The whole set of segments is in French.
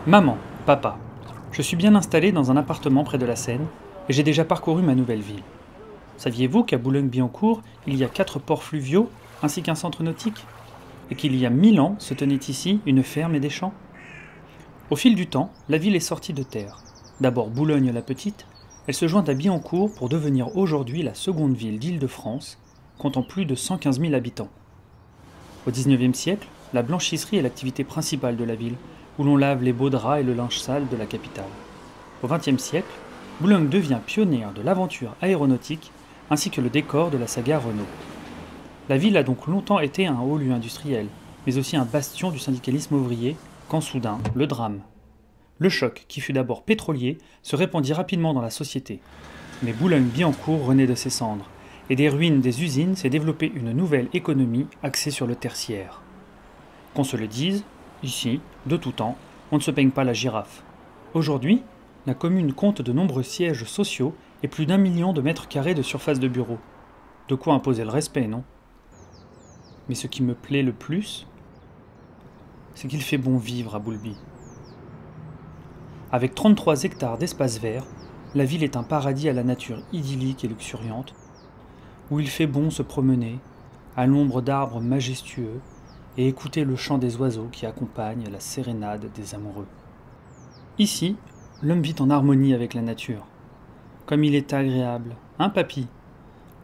Maman, papa, je suis bien installé dans un appartement près de la Seine et j'ai déjà parcouru ma nouvelle ville. Saviez-vous qu'à Boulogne-Billancourt, il y a 4 ports fluviaux ainsi qu'un centre nautique? Et qu'il y a 1000 ans se tenait ici une ferme et des champs? Au fil du temps, la ville est sortie de terre. D'abord Boulogne-la-Petite, elle se joint à Billancourt pour devenir aujourd'hui la seconde ville d'Île-de-France, comptant plus de 115 000 habitants. Au XIXe siècle, la blanchisserie est l'activité principale de la ville, où l'on lave les beaux draps et le linge sale de la capitale. Au XXe siècle, Boulogne devient pionnière de l'aventure aéronautique ainsi que le décor de la saga Renault. La ville a donc longtemps été un haut lieu industriel, mais aussi un bastion du syndicalisme ouvrier, quand soudain, le drame. Le choc, qui fut d'abord pétrolier, se répandit rapidement dans la société. Mais Boulogne-Billancourt renaît de ses cendres, et des ruines des usines s'est développée une nouvelle économie axée sur le tertiaire. Qu'on se le dise, ici, de tout temps, on ne se peigne pas la girafe. Aujourd'hui, la commune compte de nombreux sièges sociaux et plus d'1 million de mètres carrés de surface de bureaux. De quoi imposer le respect, non? Mais ce qui me plaît le plus, c'est qu'il fait bon vivre à Boulby. Avec 33 hectares d'espace vert, la ville est un paradis à la nature idyllique et luxuriante, où il fait bon se promener, à l'ombre d'arbres majestueux, et écouter le chant des oiseaux qui accompagnent la sérénade des amoureux. Ici, l'homme vit en harmonie avec la nature. Comme il est agréable, hein papy?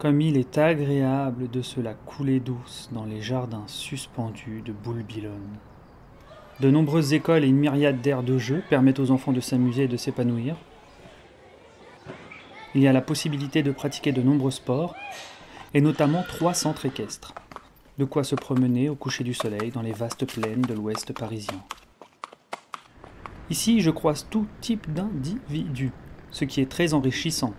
Comme il est agréable de se la couler douce dans les jardins suspendus de Boulby-Logne. De nombreuses écoles et une myriade d'aires de jeu permettent aux enfants de s'amuser et de s'épanouir. Il y a la possibilité de pratiquer de nombreux sports, et notamment 3 centres équestres. De quoi se promener au coucher du soleil dans les vastes plaines de l'ouest parisien. Ici, je croise tout type d'individus, ce qui est très enrichissant.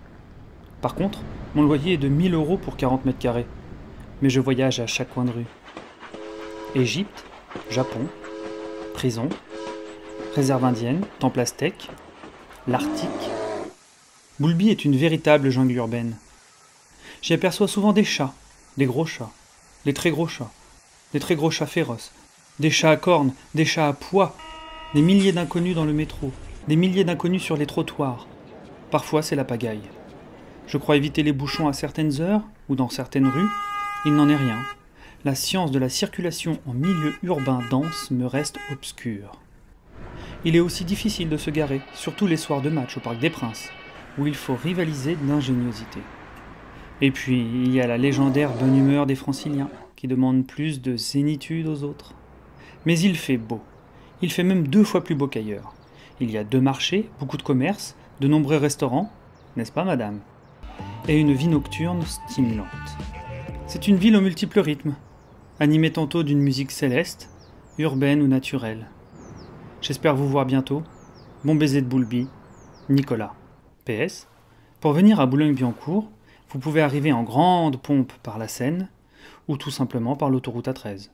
Par contre, mon loyer est de 1 000 € pour 40 mètres carrés, mais je voyage à chaque coin de rue. Égypte, Japon, prison, réserve indienne, temple aztèque, l'Arctique. Boulby est une véritable jungle urbaine. J'y aperçois souvent des chats, des gros chats, des très gros chats, des très gros chats féroces, des chats à cornes, des chats à pois, des milliers d'inconnus dans le métro, des milliers d'inconnus sur les trottoirs. Parfois, c'est la pagaille. Je crois éviter les bouchons à certaines heures ou dans certaines rues. Il n'en est rien. La science de la circulation en milieu urbain dense me reste obscure. Il est aussi difficile de se garer, surtout les soirs de match au Parc des Princes, où il faut rivaliser d'ingéniosité. Et puis, il y a la légendaire bonne humeur des Franciliens, qui demandent plus de zénitude aux autres. Mais il fait beau. Il fait même 2 fois plus beau qu'ailleurs. Il y a 2 marchés, beaucoup de commerces, de nombreux restaurants, n'est-ce pas madame? Et une vie nocturne stimulante. C'est une ville aux multiples rythmes, animée tantôt d'une musique céleste, urbaine ou naturelle. J'espère vous voir bientôt. Bon baiser de Boulby, Nicolas. PS, pour venir à Boulogne-Billancourt, vous pouvez arriver en grande pompe par la Seine ou tout simplement par l'autoroute A13.